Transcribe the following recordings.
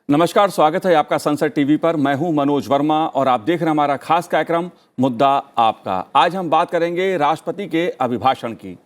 नमस्कार, स्वागत है आपका संसद टीवी पर। मैं हूं मनोज वर्मा और आप देख रहे हैं हमारा खास कार्यक्रम मुद्दा आपका। आज हम बात करेंगे राष्ट्रपति के अभिभाषण की।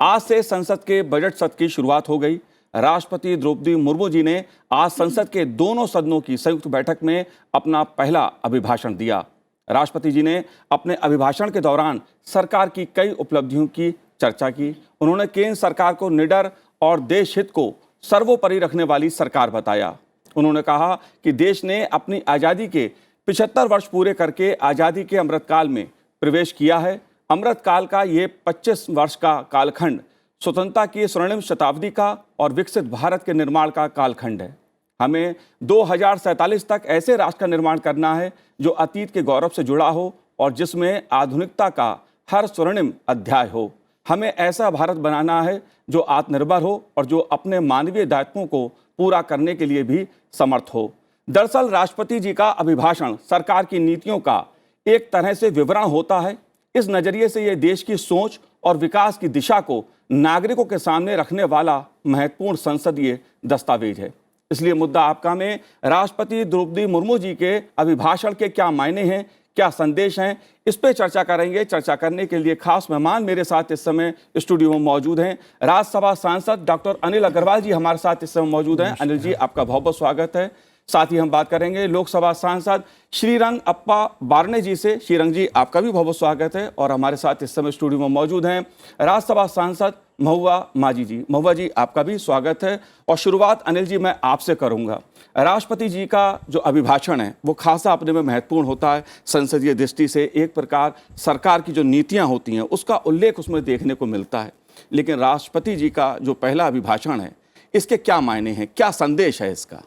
आज से संसद के बजट सत्र की शुरुआत हो गई। राष्ट्रपति द्रौपदी मुर्मू जी ने आज संसद के दोनों सदनों की संयुक्त बैठक में अपना पहला अभिभाषण दिया। राष्ट्रपति जी ने अपने अभिभाषण के दौरान सरकार की कई उपलब्धियों की चर्चा की। उन्होंने केंद्र सरकार को निडर और देश हित को सर्वोपरि रखने वाली सरकार बताया। उन्होंने कहा कि देश ने अपनी आज़ादी के 75 वर्ष पूरे करके आज़ादी के अमृतकाल में प्रवेश किया है। अमृतकाल का ये 25 वर्ष का कालखंड स्वतंत्रता की स्वर्णिम शताब्दी का और विकसित भारत के निर्माण का कालखंड है। हमें 2047 तक ऐसे राष्ट्र का निर्माण करना है जो अतीत के गौरव से जुड़ा हो और जिसमें आधुनिकता का हर स्वर्णिम अध्याय हो। हमें ऐसा भारत बनाना है जो आत्मनिर्भर हो और जो अपने मानवीय दायित्वों को पूरा करने के लिए भी समर्थ हो। दरअसल राष्ट्रपति जी का अभिभाषण सरकार की नीतियों का एक तरह से विवरण होता है। इस नजरिए से यह देश की सोच और विकास की दिशा को नागरिकों के सामने रखने वाला महत्वपूर्ण संसदीय दस्तावेज है। इसलिए मुद्दा आपका में राष्ट्रपति द्रौपदी मुर्मू जी के अभिभाषण के क्या मायने हैं, क्या संदेश हैं, इस पे चर्चा करेंगे। चर्चा करने के लिए खास मेहमान मेरे साथ इस समय स्टूडियो में मौजूद हैं। राज्यसभा सांसद डॉक्टर अनिल अग्रवाल जी हमारे साथ इस समय मौजूद हैं। अनिल जी, आपका बहुत बहुत स्वागत है। साथ ही हम बात करेंगे लोकसभा सांसद श्रीरंग अप्पा बारने जी से। श्रीरंग जी, आपका भी बहुत बहुत स्वागत है। और हमारे साथ इस समय स्टूडियो में मौजूद हैं राज्यसभा सांसद महुआ माझी जी। महुआ जी, आपका भी स्वागत है। और शुरुआत अनिल जी मैं आपसे करूंगा। राष्ट्रपति जी का जो अभिभाषण है वो खासा अपने में महत्वपूर्ण होता है। संसदीय दृष्टि से एक प्रकार सरकार की जो नीतियां होती हैं उसका उल्लेख उसमें देखने को मिलता है। लेकिन राष्ट्रपति जी का जो पहला अभिभाषण है इसके क्या मायने हैं, क्या संदेश है इसका?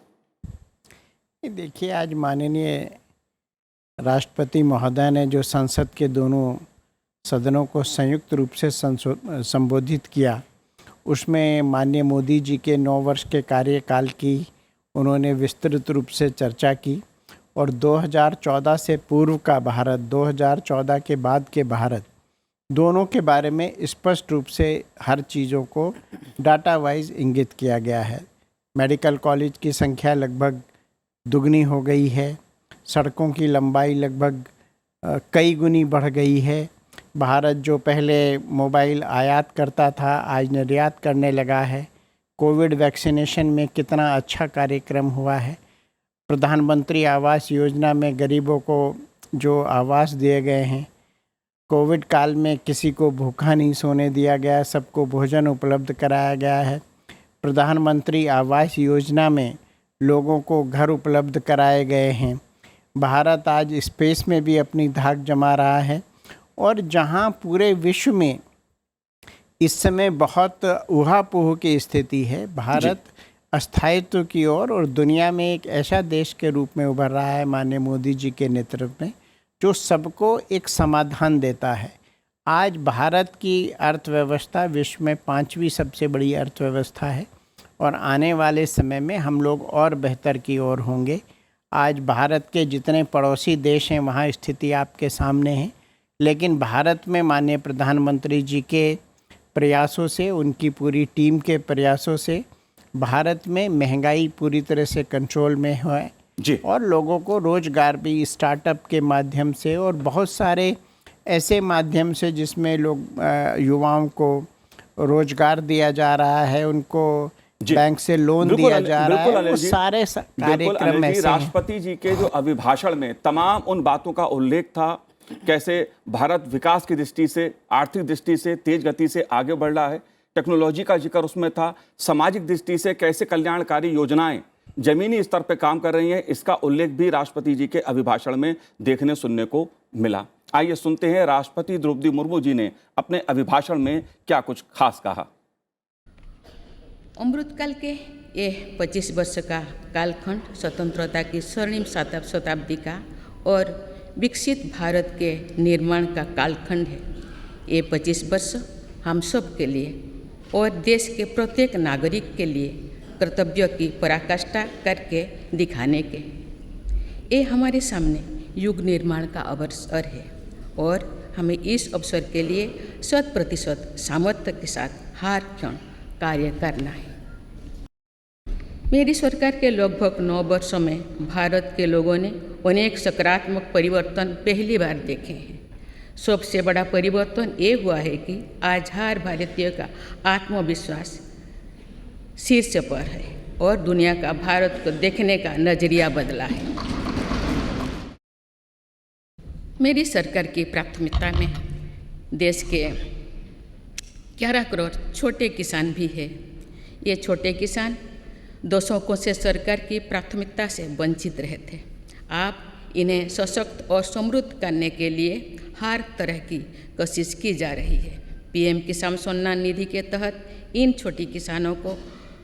देखिए, आज माननीय राष्ट्रपति महोदय ने जो संसद के दोनों सदनों को संयुक्त रूप से संबोधित किया, उसमें माननीय मोदी जी के 9 वर्ष के कार्यकाल की उन्होंने विस्तृत रूप से चर्चा की और 2014 से पूर्व का भारत, 2014 के बाद के भारत, दोनों के बारे में स्पष्ट रूप से हर चीज़ों को डाटा वाइज इंगित किया गया है। मेडिकल कॉलेज की संख्या लगभग दुगनी हो गई है, सड़कों की लंबाई लगभग कई गुनी बढ़ गई है। भारत जो पहले मोबाइल आयात करता था आज निर्यात करने लगा है। कोविड वैक्सीनेशन में कितना अच्छा कार्यक्रम हुआ है। प्रधानमंत्री आवास योजना में गरीबों को जो आवास दिए गए हैं। कोविड काल में किसी को भूखा नहीं सोने दिया गया, सबको भोजन उपलब्ध कराया गया है। प्रधानमंत्री आवास योजना में लोगों को घर उपलब्ध कराए गए हैं। भारत आज स्पेस में भी अपनी धाक जमा रहा है और जहां पूरे विश्व में इस समय बहुत ऊहापोह की स्थिति है, भारत स्थायित्व की ओर और दुनिया में एक ऐसा देश के रूप में उभर रहा है माननीय मोदी जी के नेतृत्व में, जो सबको एक समाधान देता है। आज भारत की अर्थव्यवस्था विश्व में 5वीं सबसे बड़ी अर्थव्यवस्था है और आने वाले समय में हम लोग और बेहतर की ओर होंगे। आज भारत के जितने पड़ोसी देश हैं वहाँ स्थिति आपके सामने है, लेकिन भारत में माननीय प्रधानमंत्री जी के प्रयासों से, उनकी पूरी टीम के प्रयासों से भारत में महंगाई पूरी तरह से कंट्रोल में है जी। और लोगों को रोज़गार भी स्टार्टअप के माध्यम से और बहुत सारे ऐसे माध्यम से जिसमें लोग युवाओं को रोज़गार दिया जा रहा है, उनको बैंक से लोन दिया जा रहा है। वो सारे कार्यक्रम ऐसे हैं। राष्ट्रपति जी के जो अभिभाषण में तमाम उन बातों का उल्लेख था, कैसे भारत विकास की दृष्टि से, आर्थिक दृष्टि से तेज गति से आगे बढ़ रहा है। टेक्नोलॉजी का जिक्र उसमें था। सामाजिक दृष्टि से कैसे कल्याणकारी योजनाएं जमीनी स्तर पर काम कर रही हैं, इसका उल्लेख भी राष्ट्रपति जी के अभिभाषण में देखने सुनने को मिला। आइए सुनते हैं राष्ट्रपति द्रौपदी मुर्मू जी ने अपने अभिभाषण में क्या कुछ खास कहा। अमृतकाल के ये 25 वर्ष का कालखंड स्वतंत्रता की स्वर्णिम शताब्दी का और विकसित भारत के निर्माण का कालखंड है। ये 25 वर्ष हम सब के लिए और देश के प्रत्येक नागरिक के लिए कर्तव्य की पराकाष्ठा करके दिखाने के, ये हमारे सामने युग निर्माण का अवसर है और हमें इस अवसर के लिए 100% सामर्थ्य के साथ हर क्षण कार्य करना है। मेरी सरकार के लगभग 9 वर्षों में भारत के लोगों ने अनेक सकारात्मक परिवर्तन पहली बार देखे हैं। सबसे बड़ा परिवर्तन ये हुआ है कि आज हर भारतीय का आत्मविश्वास शीर्ष पर है और दुनिया का भारत को देखने का नजरिया बदला है। मेरी सरकार की प्राथमिकता में देश के 11 करोड़ छोटे किसान भी है। ये छोटे किसान दशकों से सरकार की प्राथमिकता से वंचित रहे थे। आप इन्हें सशक्त और समृद्ध करने के लिए हर तरह की कोशिश की जा रही है। पीएम किसान सम्मान निधि के तहत इन छोटे किसानों को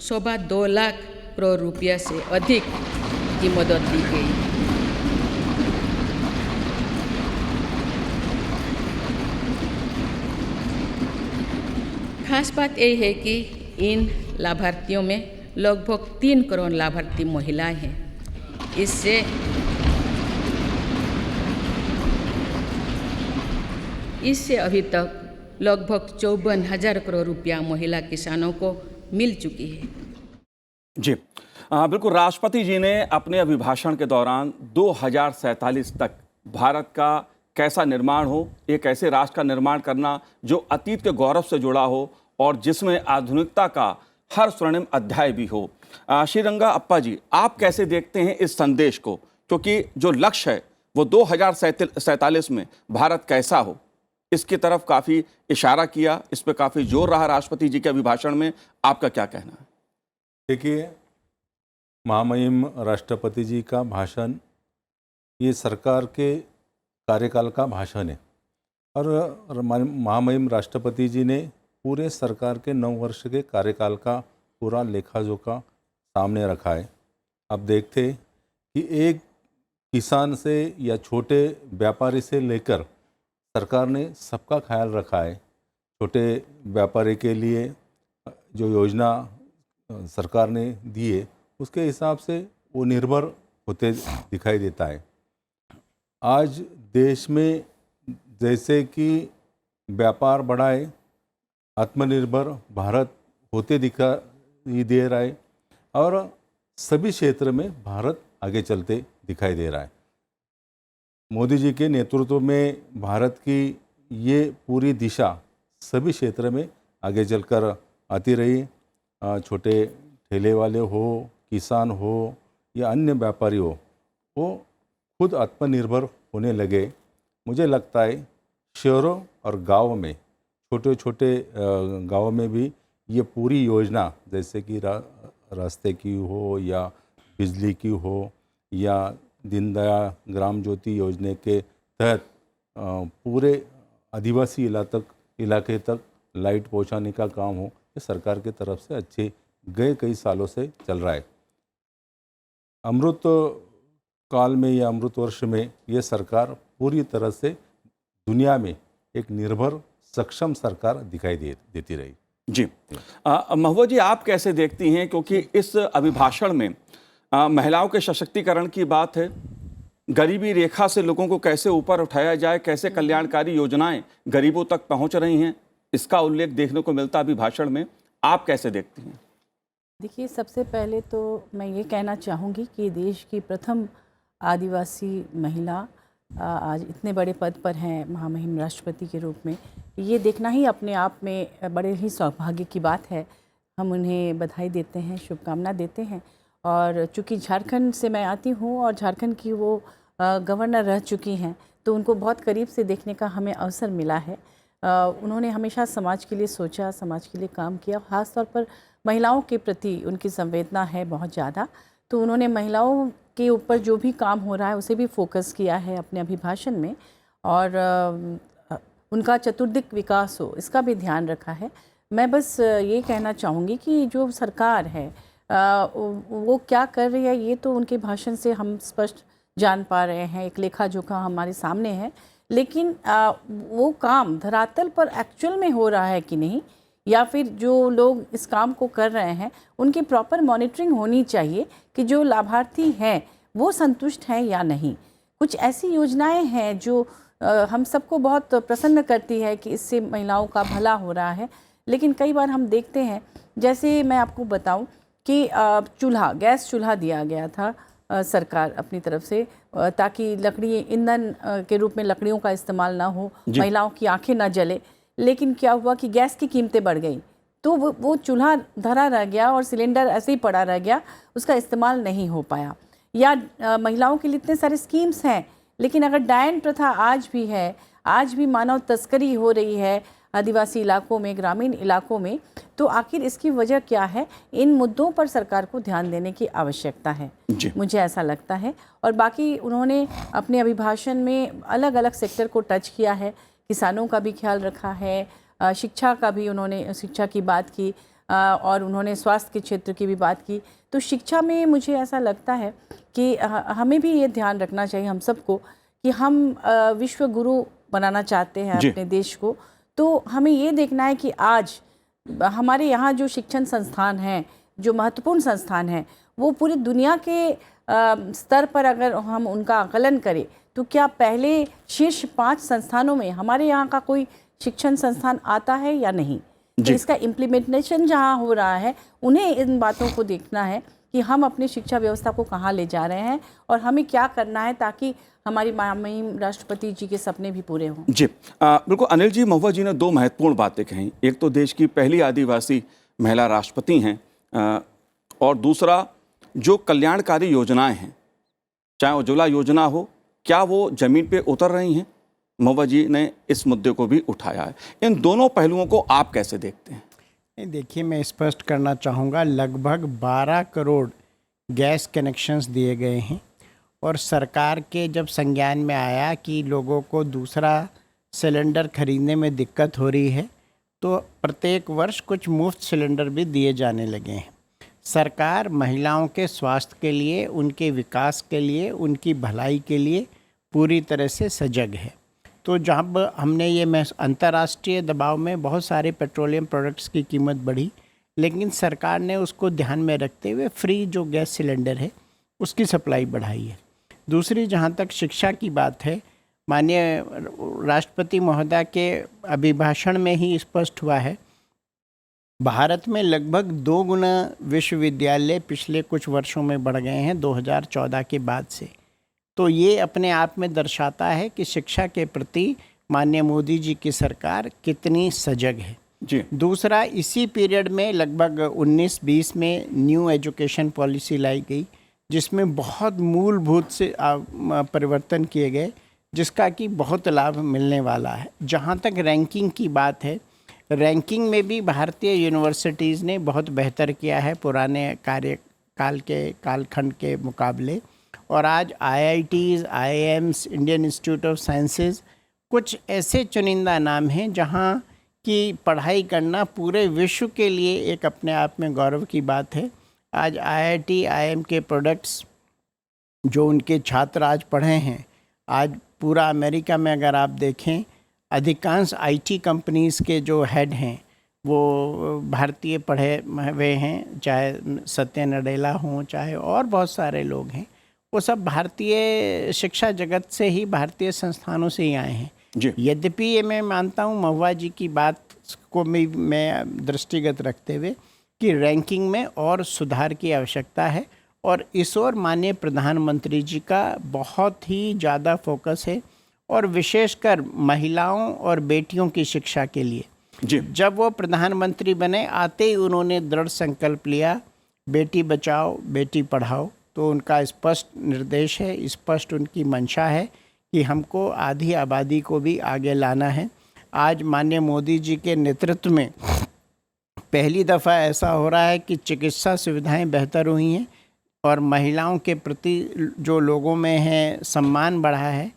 2.25 लाख करोड़ रुपया से अधिक की मदद दी गई। खास बात यह है कि इन लाभार्थियों में लगभग 3 करोड़ लाभार्थी महिलाएं हैं। इससे अभी तक लगभग 54,000 करोड़ रुपया महिला किसानों को मिल चुकी है। जी बिल्कुल, राष्ट्रपति जी ने अपने अभिभाषण के दौरान 2047 तक भारत का कैसा निर्माण हो, एक ऐसे राष्ट्र का निर्माण करना जो अतीत के गौरव से जुड़ा हो और जिसमें आधुनिकता का हर स्वर्णिम अध्याय भी हो। श्रीरंगा अप्पा जी, आप कैसे देखते हैं इस संदेश को, क्योंकि जो लक्ष्य है वो 2047 में भारत कैसा हो, इसकी तरफ काफ़ी इशारा किया, इस पर काफ़ी जोर रहा राष्ट्रपति जी के अभिभाषण में। आपका क्या कहना है? देखिए, महामहिम राष्ट्रपति जी का भाषण ये सरकार के कार्यकाल का भाषण है और महामहिम राष्ट्रपति जी ने पूरे सरकार के 9 वर्ष के कार्यकाल का पूरा लेखा जोखा सामने रखा है। अब देखते कि एक किसान से या छोटे व्यापारी से लेकर सरकार ने सबका ख्याल रखा है। छोटे व्यापारी के लिए जो योजना सरकार ने दी है उसके हिसाब से वो निर्भर होते दिखाई देता है। आज देश में जैसे कि व्यापार बढ़ाए, आत्मनिर्भर भारत होते दिखाई दे रहा है और सभी क्षेत्र में भारत आगे चलते दिखाई दे रहा है। मोदी जी के नेतृत्व में भारत की ये पूरी दिशा सभी क्षेत्र में आगे चलकर आती रही। छोटे ठेले वाले हो, किसान हो या अन्य व्यापारी हो, वो खुद आत्मनिर्भर होने लगे। मुझे लगता है शहरों और गाँव में, छोटे छोटे गाँव में भी ये पूरी योजना जैसे कि रास्ते की हो या बिजली की हो या दीनदयाल ग्राम ज्योति योजना के तहत पूरे आदिवासी इलाके तक लाइट पहुंचाने का काम हो, ये सरकार की तरफ से अच्छे गए कई सालों से चल रहा है। अमृत काल में या अमृत वर्ष में ये सरकार पूरी तरह से दुनिया में एक निर्भर सक्षम सरकार दिखाई देती रही। जी महबूबा जी, आप कैसे देखती हैं, क्योंकि इस अभिभाषण में महिलाओं के सशक्तिकरण की बात है, गरीबी रेखा से लोगों को कैसे ऊपर उठाया जाए, कैसे कल्याणकारी योजनाएं गरीबों तक पहुंच रही हैं, इसका उल्लेख देखने को मिलता अभिभाषण में। आप कैसे देखती हैं? देखिए, सबसे पहले तो मैं ये कहना चाहूँगी कि देश की प्रथम आदिवासी महिला आज इतने बड़े पद पर हैं महामहिम राष्ट्रपति के रूप में, ये देखना ही अपने आप में बड़े ही सौभाग्य की बात है। हम उन्हें बधाई देते हैं, शुभकामना देते हैं। और चूँकि झारखंड से मैं आती हूँ और झारखंड की वो गवर्नर रह चुकी हैं, तो उनको बहुत करीब से देखने का हमें अवसर मिला है। उन्होंने हमेशा समाज के लिए सोचा, समाज के लिए काम किया। ख़ास तौर पर महिलाओं के प्रति उनकी संवेदना है बहुत ज़्यादा, तो उन्होंने महिलाओं के ऊपर जो भी काम हो रहा है उसे भी फोकस किया है अपने अभिभाषण में, और उनका चतुर्दिक विकास हो इसका भी ध्यान रखा है। मैं बस ये कहना चाहूँगी कि जो सरकार है वो क्या कर रही है ये तो उनके भाषण से हम स्पष्ट जान पा रहे हैं, एक लेखा जोखा हमारे सामने है। लेकिन वो काम धरातल पर एक्चुअल में हो रहा है कि नहीं, या फिर जो लोग इस काम को कर रहे हैं उनकी प्रॉपर मॉनिटरिंग होनी चाहिए कि जो लाभार्थी हैं वो संतुष्ट हैं या नहीं। कुछ ऐसी योजनाएं हैं जो हम सबको बहुत प्रसन्न करती है कि इससे महिलाओं का भला हो रहा है, लेकिन कई बार हम देखते हैं, जैसे मैं आपको बताऊं कि गैस चूल्हा दिया गया था सरकार अपनी तरफ से, ताकि लकड़ी ईंधन के रूप में लकड़ियों का इस्तेमाल ना हो, महिलाओं की आंखें ना जले। लेकिन क्या हुआ कि गैस की कीमतें बढ़ गई, तो वो चूल्हा धरा रह गया और सिलेंडर ऐसे ही पड़ा रह गया, उसका इस्तेमाल नहीं हो पाया। या महिलाओं के लिए इतने सारे स्कीम्स हैं, लेकिन अगर डायन प्रथा आज भी है, आज भी मानव तस्करी हो रही है आदिवासी इलाकों में, ग्रामीण इलाकों में, तो आखिर इसकी वजह क्या है? इन मुद्दों पर सरकार को ध्यान देने की आवश्यकता है, मुझे ऐसा लगता है। और बाकी उन्होंने अपने अभिभाषण में अलग अलग सेक्टर को टच किया है, किसानों का भी ख्याल रखा है, शिक्षा का भी उन्होंने शिक्षा की बात की, और उन्होंने स्वास्थ्य के क्षेत्र की भी बात की। तो शिक्षा में मुझे ऐसा लगता है कि हमें भी ये ध्यान रखना चाहिए हम सबको कि हम विश्व गुरु बनाना चाहते हैं अपने देश को, तो हमें ये देखना है कि आज हमारे यहाँ जो शिक्षण संस्थान हैं, जो महत्वपूर्ण संस्थान हैं, वो पूरी दुनिया के स्तर पर अगर हम उनका आकलन करें, तो क्या पहले शीर्ष 5 संस्थानों में हमारे यहाँ का कोई शिक्षण संस्थान आता है या नहीं? तो इसका इम्प्लीमेंटेशन जहाँ हो रहा है, उन्हें इन बातों को देखना है कि हम अपनी शिक्षा व्यवस्था को कहाँ ले जा रहे हैं और हमें क्या करना है ताकि हमारी महामहिम राष्ट्रपति जी के सपने भी पूरे हों। जी बिल्कुल अनिल जी, महुआ जी ने 2 महत्वपूर्ण बातें कहीं। एक तो देश की पहली आदिवासी महिला राष्ट्रपति हैं, और दूसरा जो कल्याणकारी योजनाएं हैं, चाहे उज्ज्वला योजना हो, क्या वो जमीन पे उतर रही हैं? महुआ जी ने इस मुद्दे को भी उठाया है। इन दोनों पहलुओं को आप कैसे देखते हैं? देखिए, मैं स्पष्ट करना चाहूँगा, लगभग 12 करोड़ गैस कनेक्शंस दिए गए हैं, और सरकार के जब संज्ञान में आया कि लोगों को दूसरा सिलेंडर खरीदने में दिक्कत हो रही है, तो प्रत्येक वर्ष कुछ मुफ्त सिलेंडर भी दिए जाने लगे हैं। सरकार महिलाओं के स्वास्थ्य के लिए, उनके विकास के लिए, उनकी भलाई के लिए पूरी तरह से सजग है। तो जब हमने ये अंतर्राष्ट्रीय दबाव में बहुत सारे पेट्रोलियम प्रोडक्ट्स की कीमत बढ़ी, लेकिन सरकार ने उसको ध्यान में रखते हुए फ्री जो गैस सिलेंडर है उसकी सप्लाई बढ़ाई है। दूसरी, जहाँ तक शिक्षा की बात है, माननीय राष्ट्रपति महोदय के अभिभाषण में ही स्पष्ट हुआ है, भारत में लगभग 2 गुना विश्वविद्यालय पिछले कुछ वर्षों में बढ़ गए हैं 2014 के बाद से। तो ये अपने आप में दर्शाता है कि शिक्षा के प्रति माननीय मोदी जी की सरकार कितनी सजग है। जी। दूसरा, इसी पीरियड में लगभग 19-20 में न्यू एजुकेशन पॉलिसी लाई गई, जिसमें बहुत मूलभूत से परिवर्तन किए गए, जिसका कि बहुत लाभ मिलने वाला है। जहाँ तक रैंकिंग की बात है, रैंकिंग में भी भारतीय यूनिवर्सिटीज़ ने बहुत बेहतर किया है पुराने कालखंड के मुकाबले, और आज IITs, IIMs, Indian institute of sciences, कुछ ऐसे चुनिंदा नाम हैं जहाँ की पढ़ाई करना पूरे विश्व के लिए एक अपने आप में गौरव की बात है। आज IIT, IIM के प्रोडक्ट्स जो उनके छात्र आज पढ़े हैं, आज पूरा अमेरिका में अगर आप देखें, अधिकांश IT कंपनीज़ के जो हेड हैं वो भारतीय पढ़े हुए हैं, चाहे सत्य नडेला हों, चाहे और बहुत सारे लोग हैं, वो सब भारतीय शिक्षा जगत से ही, भारतीय संस्थानों से ही आए हैं। यद्यपि ये मैं मानता हूँ महुआ जी की बात को मैं दृष्टिगत रखते हुए कि रैंकिंग में और सुधार की आवश्यकता है, और इस ओर माननीय प्रधानमंत्री जी का बहुत ही ज़्यादा फोकस है, और विशेषकर महिलाओं और बेटियों की शिक्षा के लिए। जब वो प्रधानमंत्री बने, आते ही उन्होंने दृढ़ संकल्प लिया, बेटी बचाओ बेटी पढ़ाओ। तो उनका स्पष्ट निर्देश है, स्पष्ट उनकी मंशा है कि हमको आधी आबादी को भी आगे लाना है। आज माननीय मोदी जी के नेतृत्व में पहली दफ़ा ऐसा हो रहा है कि चिकित्सा सुविधाएं बेहतर हुई हैं, और महिलाओं के प्रति जो लोगों में है सम्मान बढ़ा है।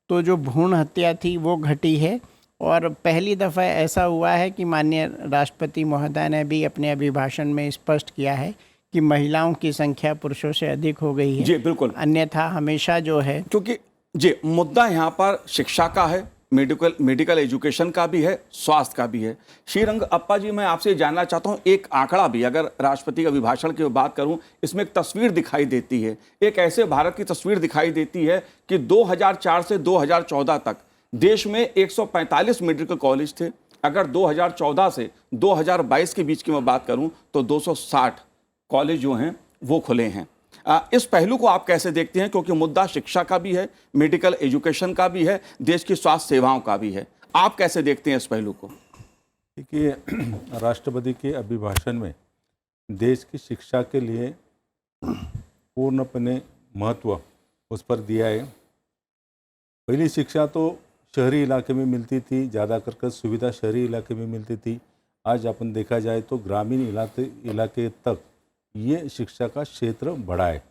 तो जो भ्रूण हत्या थी वो घटी है, और पहली दफ़ा ऐसा हुआ है कि माननीय राष्ट्रपति महोदय ने भी अपने अभिभाषण में स्पष्ट किया है कि महिलाओं की संख्या पुरुषों से अधिक हो गई है। जी बिल्कुल, अन्यथा हमेशा जो है, क्योंकि जी मुद्दा यहाँ पर शिक्षा का है, मेडिकल एजुकेशन का भी है, स्वास्थ्य का भी है। श्रीरंग अप्पा जी, मैं आपसे जानना चाहता हूँ, एक आंकड़ा भी, अगर राष्ट्रपति के अभिभाषण की बात करूँ, इसमें एक तस्वीर दिखाई देती है, एक ऐसे भारत की तस्वीर दिखाई देती है कि 2004 से 2014 तक देश में 145 मेडिकल कॉलेज थे। अगर 2014 से 2022 के बीच की मैं बात करूं तो 260 कॉलेज जो हैं वो खुले हैं। इस पहलू को आप कैसे देखते हैं, क्योंकि मुद्दा शिक्षा का भी है, मेडिकल एजुकेशन का भी है, देश की स्वास्थ्य सेवाओं का भी है। आप कैसे देखते हैं इस पहलू को? देखिए, राष्ट्रपति के अभिभाषण में देश की शिक्षा के लिए पूर्णपणे महत्व उस पर दिया है। पहली शिक्षा तो शहरी इलाके में मिलती थी, ज़्यादा कर सुविधा शहरी इलाके में मिलती थी। आज अपन देखा जाए तो ग्रामीण इलाके तक ये शिक्षा का क्षेत्र बढ़ा है।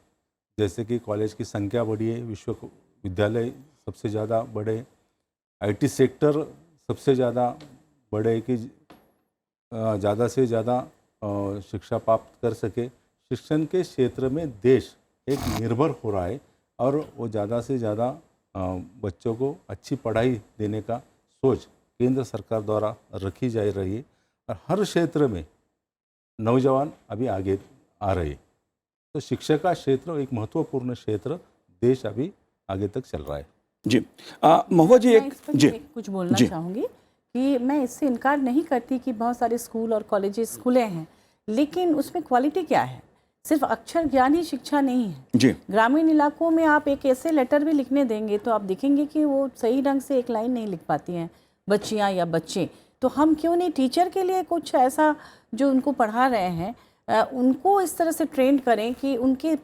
जैसे कि कॉलेज की संख्या बढ़ी है, विश्वविद्यालय सबसे ज़्यादा बढ़े, आईटी सेक्टर सबसे ज़्यादा बढ़े कि ज़्यादा से ज़्यादा शिक्षा प्राप्त कर सके। शिक्षण के क्षेत्र में देश एक निर्भर हो रहा है और वो ज़्यादा से ज़्यादा बच्चों को अच्छी पढ़ाई देने का सोच केंद्र सरकार द्वारा रखी जा रही है और हर क्षेत्र में नौजवान अभी आगे आ रहे हैं। तो शिक्षा का क्षेत्र एक महत्वपूर्ण क्षेत्र, देश अभी आगे तक चल रहा है। जी महुआ जी, मैं इस पर कुछ बोलना चाहूँगी कि मैं इससे इनकार नहीं करती कि बहुत सारे स्कूल और कॉलेजेस खुले हैं, लेकिन उसमें क्वालिटी क्या है? सिर्फ अक्षर ज्ञान ही शिक्षा नहीं है जी। ग्रामीण इलाकों में आप एक ऐसे लेटर भी लिखने देंगे तो आप देखेंगे कि वो सही ढंग से एक लाइन नहीं लिख पाती हैं बच्चियाँ या बच्चे। तो हम क्यों नहीं टीचर के लिए कुछ ऐसा जो उनको पढ़ा रहे हैं उनको इस तरह से ट्रेन करें कि उनके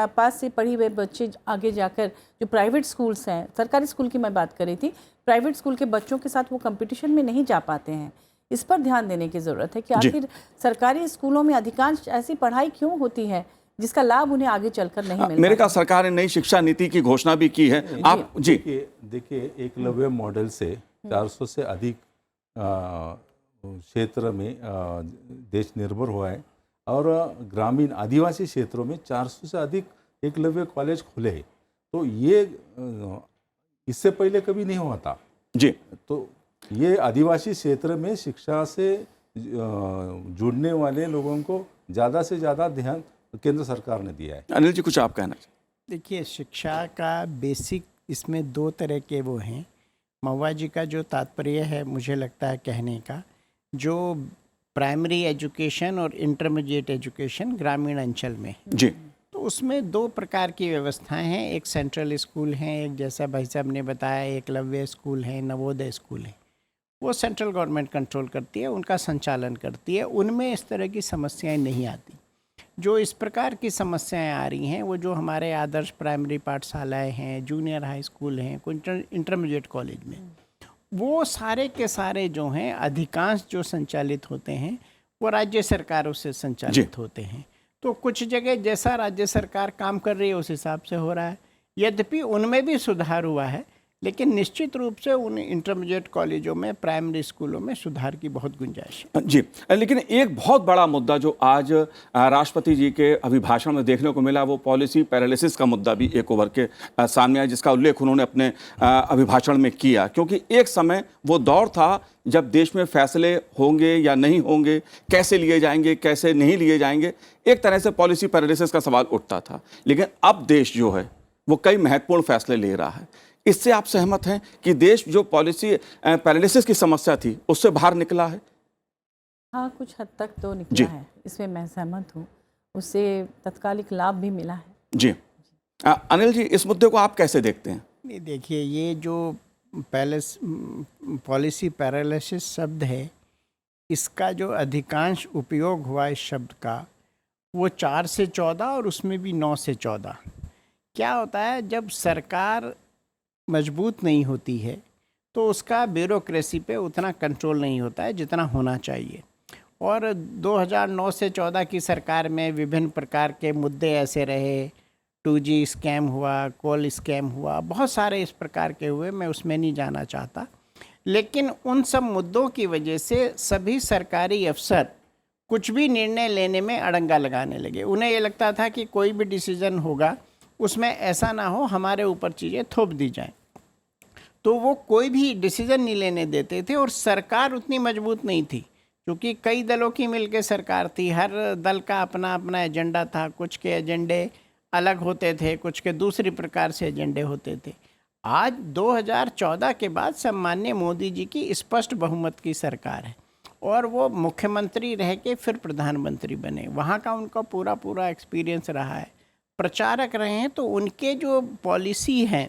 पास से पढ़ी हुए बच्चे आगे जाकर जो प्राइवेट स्कूल्स हैं, सरकारी स्कूल की मैं बात कर रही थी, प्राइवेट स्कूल के बच्चों के साथ वो कंपटीशन में नहीं जा पाते हैं। इस पर ध्यान देने की ज़रूरत है कि आखिर सरकारी स्कूलों में अधिकांश ऐसी पढ़ाई क्यों होती है जिसका लाभ उन्हें आगे चलकर नहीं मिलता। मेरे ख्याल सरकार ने नई शिक्षा नीति की घोषणा भी की है। आप जी देखिए, एकलव्य मॉडल से 400 से अधिक क्षेत्र में देश निर्भर हुआ है और ग्रामीण आदिवासी क्षेत्रों में 400 से अधिक एकलव्य कॉलेज खुले हैं। तो ये इससे पहले कभी नहीं हुआ था जी। तो ये आदिवासी क्षेत्र में शिक्षा से जुड़ने वाले लोगों को ज़्यादा से ज़्यादा ध्यान केंद्र सरकार ने दिया है। अनिल जी, कुछ आप कहना चाहिए? देखिए, शिक्षा का बेसिक इसमें दो तरह के वो हैं। महुआ जी का जो तात्पर्य है मुझे लगता है कहने का, जो प्राइमरी एजुकेशन और इंटरमीडिएट एजुकेशन ग्रामीण अंचल में जी, तो उसमें दो प्रकार की व्यवस्थाएं हैं। एक सेंट्रल स्कूल हैं, एक जैसा भाई साहब ने बताया एकलव्य स्कूल है, नवोदय स्कूल है। वो सेंट्रल गवर्नमेंट कंट्रोल करती है, उनका संचालन करती है। उनमें इस तरह की समस्याएं नहीं आती। जो इस प्रकार की समस्याएं आ रही हैं वो जो हमारे आदर्श प्राइमरी पाठशालाएं हैं, जूनियर हाई स्कूल हैं, कुछ इंटरमीडिएट कॉलेज में, वो सारे के सारे जो हैं अधिकांश जो संचालित होते हैं वो राज्य सरकारों से संचालित होते हैं। तो कुछ जगह जैसा राज्य सरकार काम कर रही है उस हिसाब से हो रहा है। यद्यपि उनमें भी सुधार हुआ है, लेकिन निश्चित रूप से उन इंटरमीडिएट कॉलेजों में, प्राइमरी स्कूलों में सुधार की बहुत गुंजाइश है। जी, लेकिन एक बहुत बड़ा मुद्दा जो आज राष्ट्रपति जी के अभिभाषण में देखने को मिला, वो पॉलिसी पैरालिसिस का मुद्दा भी एक ओवर के सामने आया, जिसका उल्लेख उन्होंने अपने अभिभाषण में किया। क्योंकि एक समय वो दौर था जब देश में फैसले होंगे या नहीं होंगे, कैसे लिए जाएंगे, कैसे नहीं लिए जाएंगे, एक तरह से पॉलिसी पैरालिसिस का सवाल उठता था। लेकिन अब देश जो है वो कई महत्वपूर्ण फैसले ले रहा है। इससे आप सहमत हैं कि देश जो पॉलिसी पैरालिसिस की समस्या थी उससे बाहर निकला है? हाँ, कुछ हद तक तो निकला है, इसमें मैं सहमत हूँ। उससे तत्कालिक लाभ भी मिला है। जी। अनिल जी, इस मुद्दे को आप कैसे देखते हैं? नहीं, देखिए, ये जो पॉलिसी पैरालिसिस शब्द है, इसका जो अधिकांश उपयोग हुआ इस शब्द का वो 4 से 14 और उसमें भी 9 से 14। क्या होता है, जब सरकार मजबूत नहीं होती है तो उसका ब्यूरोक्रेसी पे उतना कंट्रोल नहीं होता है जितना होना चाहिए। और 2009 से 14 की सरकार में विभिन्न प्रकार के मुद्दे ऐसे रहे, 2G स्कैम हुआ, कोल स्कैम हुआ, बहुत सारे इस प्रकार के हुए, मैं उसमें नहीं जाना चाहता। लेकिन उन सब मुद्दों की वजह से सभी सरकारी अफसर कुछ भी निर्णय लेने में अड़ंगा लगाने लगे। उन्हें ये लगता था कि कोई भी डिसीज़न होगा उसमें ऐसा ना हो हमारे ऊपर चीज़ें थोप दी जाएं, तो वो कोई भी डिसीज़न नहीं लेने देते थे। और सरकार उतनी मजबूत नहीं थी, क्योंकि कई दलों की मिलकर सरकार थी, हर दल का अपना अपना एजेंडा था। कुछ के एजेंडे अलग होते थे, कुछ के दूसरी प्रकार से एजेंडे होते थे। आज 2014 के बाद सम्मान्य मोदी जी की स्पष्ट बहुमत की सरकार है और वो मुख्यमंत्री रह के फिर प्रधानमंत्री बने। वहाँ का उनका पूरा पूरा एक्सपीरियंस रहा है। प्रचारक रहे हैं तो उनके जो पॉलिसी हैं,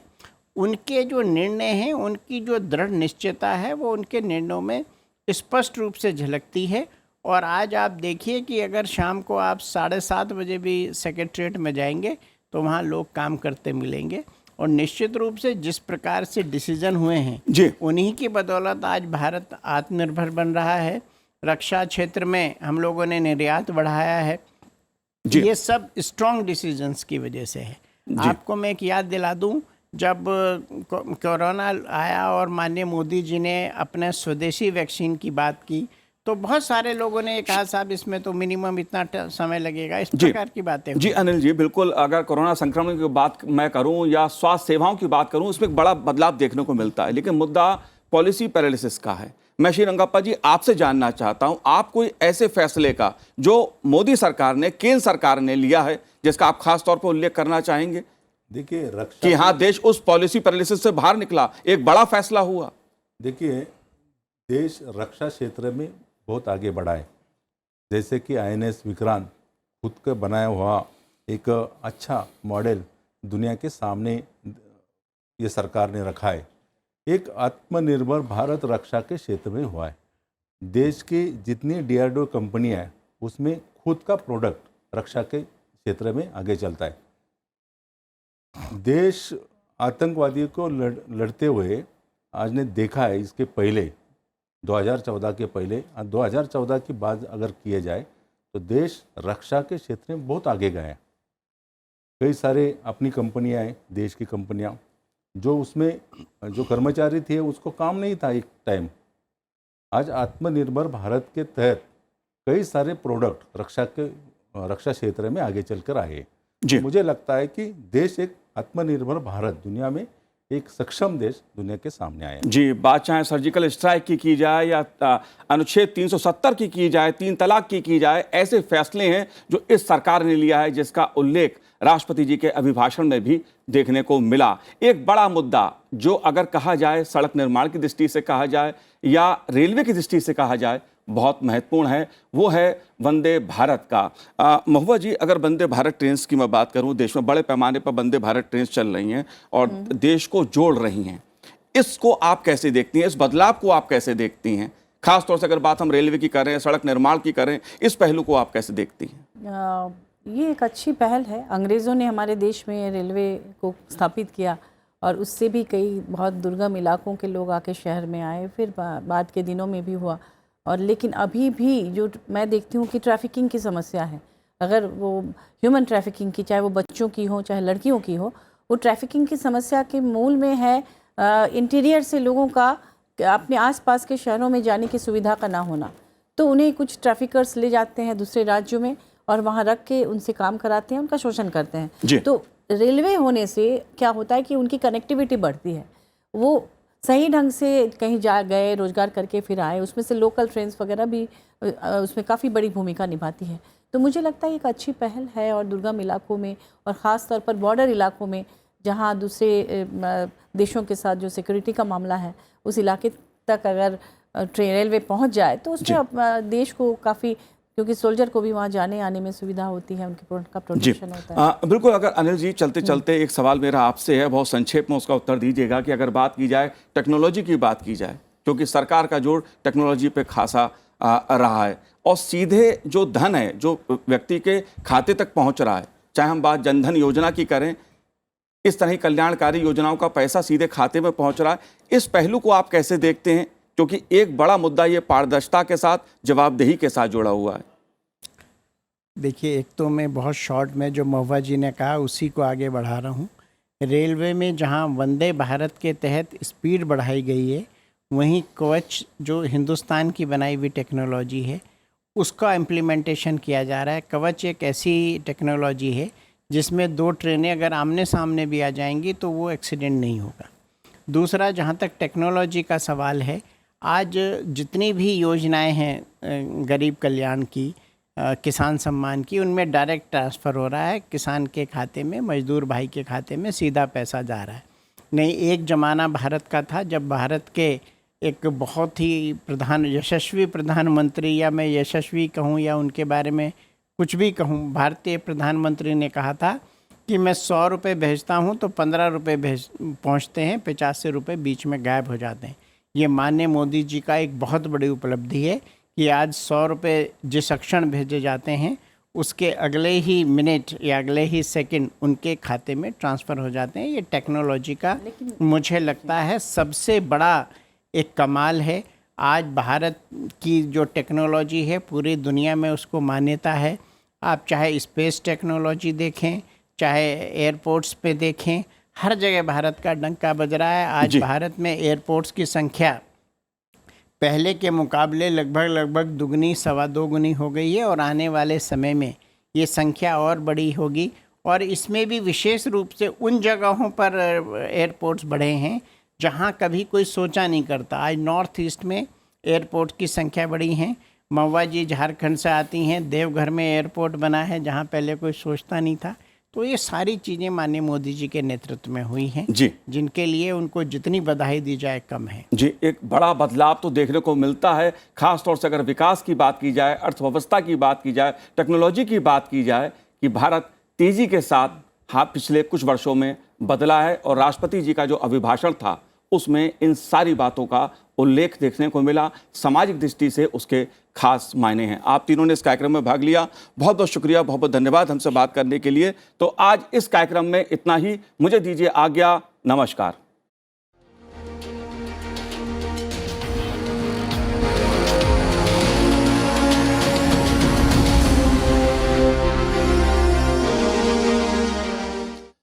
उनके जो निर्णय हैं, उनकी जो दृढ़ निश्चयता है वो उनके निर्णयों में स्पष्ट रूप से झलकती है। और आज आप देखिए कि अगर शाम को आप 7:30 बजे भी सेक्रेटरीट में जाएंगे तो वहाँ लोग काम करते मिलेंगे। और निश्चित रूप से जिस प्रकार से डिसीजन हुए हैं जी। उन्हीं की बदौलत आज भारत आत्मनिर्भर बन रहा है। रक्षा क्षेत्र में हम लोगों ने निर्यात बढ़ाया है। जी। ये सब स्ट्रॉन्ग डिसीजंस की वजह से है। आपको मैं एक याद दिला दूं, जब कोरोना आया और माननीय मोदी जी ने अपने स्वदेशी वैक्सीन की बात की तो बहुत सारे लोगों ने कहा साहब इसमें तो मिनिमम इतना समय लगेगा, इस प्रकार की बातें। जी अनिल जी, बिल्कुल। अगर कोरोना संक्रमण की बात मैं करूं या स्वास्थ्य सेवाओं की बात करूं, उसमें एक बड़ा बदलाव देखने को मिलता है, लेकिन मुद्दा पॉलिसी पैरालिसिस का है। मैं श्रीरंगप्पा जी आपसे जानना चाहता हूं, आप कोई ऐसे फैसले का जो मोदी सरकार ने, केंद्र सरकार ने लिया है, जिसका आप खास तौर पर उल्लेख करना चाहेंगे? देखिए, रक्षा कि हाँ, देश उस पॉलिसी पैरालिसिस से बाहर निकला, एक बड़ा फैसला हुआ। देखिए, देश रक्षा क्षेत्र में बहुत आगे बढ़ा है। जैसे कि INS विक्रांत खुद का बनाया हुआ एक अच्छा मॉडल दुनिया के सामने ये सरकार ने रखा है। एक आत्मनिर्भर भारत रक्षा के क्षेत्र में हुआ है। देश की जितनी DRDO कंपनियां हैं उसमें खुद का प्रोडक्ट रक्षा के क्षेत्र में आगे चलता है। देश आतंकवादियों को लड़ते हुए आज ने देखा है। इसके पहले 2014 के पहले 2014 की बात अगर किए जाए तो देश रक्षा के क्षेत्र में बहुत आगे गए हैं। कई सारे अपनी कंपनियां हैं, देश की कंपनियां, जो उसमें जो कर्मचारी थे उसको काम नहीं था एक टाइम। आज आत्मनिर्भर भारत के तहत कई सारे प्रोडक्ट रक्षा क्षेत्र में आगे चलकर आए। मुझे लगता है कि देश एक आत्मनिर्भर भारत, दुनिया में एक सक्षम देश दुनिया के सामने आया। जी, बात चाहे सर्जिकल स्ट्राइक की जाए या अनुच्छेद 370 की जाए, 3 तलाक की जाए, ऐसे फैसले हैं जो इस सरकार ने लिया है, जिसका उल्लेख राष्ट्रपति जी के अभिभाषण में भी देखने को मिला। एक बड़ा मुद्दा जो अगर कहा जाए, सड़क निर्माण की दृष्टि से कहा जाए या रेलवे की दृष्टि से कहा जाए, बहुत महत्वपूर्ण है, वो है वंदे भारत का। महुआ जी, अगर वंदे भारत ट्रेन की मैं बात करूं, देश में बड़े पैमाने पर वंदे भारत ट्रेन चल रही हैं और देश को जोड़ रही हैं, इसको आप कैसे देखती हैं? इस बदलाव को आप कैसे देखती हैं? खासतौर से अगर बात हम रेलवे की करें, सड़क निर्माण की करें, इस पहलू को आप कैसे देखती हैं? ये एक अच्छी पहल है। अंग्रेज़ों ने हमारे देश में रेलवे को स्थापित किया और उससे भी कई बहुत दुर्गम इलाकों के लोग आके शहर में आए, फिर बाद के दिनों में भी हुआ। और लेकिन अभी भी जो मैं देखती हूँ कि ट्रैफिकिंग की समस्या है, अगर वो ह्यूमन ट्रैफिकिंग की, चाहे वो बच्चों की हो चाहे लड़कियों की हो, वो ट्रैफिकिंग की समस्या के मूल में है इंटीरियर से लोगों का अपने आसपास के शहरों में जाने की सुविधा का ना होना। तो उन्हें कुछ ट्रैफिकर्स ले जाते हैं दूसरे राज्यों में और वहाँ रख के उनसे काम कराते हैं, उनका शोषण करते हैं। तो रेलवे होने से क्या होता है कि उनकी कनेक्टिविटी बढ़ती है, वो सही ढंग से कहीं जा गए, रोजगार करके फिर आए। उसमें से लोकल ट्रेन्स वगैरह भी उसमें काफ़ी बड़ी भूमिका निभाती है। तो मुझे लगता है एक अच्छी पहल है और दुर्गम इलाकों में और ख़ास तौर पर बॉर्डर इलाकों में जहाँ दूसरे देशों के साथ जो सिक्योरिटी का मामला है, उस इलाके तक अगर रेलवे पहुँच जाए तो उसमें देश को काफ़ी, क्योंकि सोल्जर को भी वहाँ जाने आने में सुविधा होती है, उनका प्रोटेक्शन होता है। बिल्कुल। अगर अनिल जी चलते चलते एक सवाल मेरा आपसे है, बहुत संक्षेप में उसका उत्तर दीजिएगा कि अगर बात की जाए टेक्नोलॉजी की बात की जाए, क्योंकि सरकार का जोर टेक्नोलॉजी पे खासा रहा है और सीधे जो धन है जो व्यक्ति के खाते तक पहुँच रहा है, चाहे हम बात जनधन योजना की करें, इस तरह कल्याणकारी योजनाओं का पैसा सीधे खाते में पहुँच रहा है, इस पहलू को आप कैसे देखते हैं? क्योंकि एक बड़ा मुद्दा ये पारदर्शिता के साथ, जवाबदेही के साथ जुड़ा हुआ है। देखिए, एक तो मैं बहुत शॉर्ट में जो महुआ जी ने कहा उसी को आगे बढ़ा रहा हूँ। रेलवे में जहाँ वंदे भारत के तहत स्पीड बढ़ाई गई है, वहीं कवच जो हिंदुस्तान की बनाई हुई टेक्नोलॉजी है उसका इम्प्लीमेंटेशन किया जा रहा है। कवच एक ऐसी टेक्नोलॉजी है जिसमें 2 ट्रेनें अगर आमने सामने भी आ जाएंगी तो वो एक्सीडेंट नहीं होगा। दूसरा, जहाँ तक टेक्नोलॉजी का सवाल है, आज जितनी भी योजनाएं हैं गरीब कल्याण की, किसान सम्मान की, उनमें डायरेक्ट ट्रांसफ़र हो रहा है किसान के खाते में, मजदूर भाई के खाते में सीधा पैसा जा रहा है। नहीं, एक ज़माना भारत का था जब भारत के एक बहुत ही यशस्वी प्रधानमंत्री, या मैं यशस्वी कहूँ या उनके बारे में कुछ भी कहूँ, भारतीय प्रधानमंत्री ने कहा था कि मैं 100 रुपये भेजता हूँ तो 15 रुपये पहुँचते हैं, 85 रुपये बीच में गायब हो जाते हैं। ये माननीय मोदी जी का एक बहुत बड़ी उपलब्धि है कि आज 100 रुपये जिस क्षण भेजे जाते हैं उसके अगले ही मिनट या अगले ही सेकंड उनके खाते में ट्रांसफ़र हो जाते हैं। ये टेक्नोलॉजी का मुझे लगता है सबसे बड़ा एक कमाल है। आज भारत की जो टेक्नोलॉजी है पूरी दुनिया में उसको मान्यता है। आप चाहे स्पेस टेक्नोलॉजी देखें, चाहे एयरपोर्ट्स पे देखें, हर जगह भारत का डंका बज रहा है। आज भारत में एयरपोर्ट्स की संख्या पहले के मुकाबले लगभग दुगनी सवा दोगुनी हो गई है और आने वाले समय में ये संख्या और बड़ी होगी। और इसमें भी विशेष रूप से उन जगहों पर एयरपोर्ट्स बढ़े हैं जहां कभी कोई सोचा नहीं करता। आज नॉर्थ ईस्ट में एयरपोर्ट की संख्या बढ़ी हैं। महुआ जी झारखंड से आती हैं, देवघर में एयरपोर्ट बना है जहां पहले कोई सोचता नहीं था। तो ये सारी चीज़ें माननीय मोदी जी के नेतृत्व में हुई हैं जी, जिनके लिए उनको जितनी बधाई दी जाए कम है। जी, एक बड़ा बदलाव तो देखने को मिलता है, खास तौर से अगर विकास की बात की जाए, अर्थव्यवस्था की बात की जाए, टेक्नोलॉजी की बात की जाए कि भारत तेजी के साथ पिछले कुछ वर्षों में बदला है। और राष्ट्रपति जी का जो अभिभाषण था उसमें इन सारी बातों का उल्लेख देखने को मिला। सामाजिक दृष्टि से उसके खास मायने हैं। आप तीनों ने इस कार्यक्रम में भाग लिया, बहुत बहुत शुक्रिया, बहुत बहुत धन्यवाद हमसे बात करने के लिए। तो आज इस कार्यक्रम में इतना ही, मुझे दीजिए आज्ञा, नमस्कार।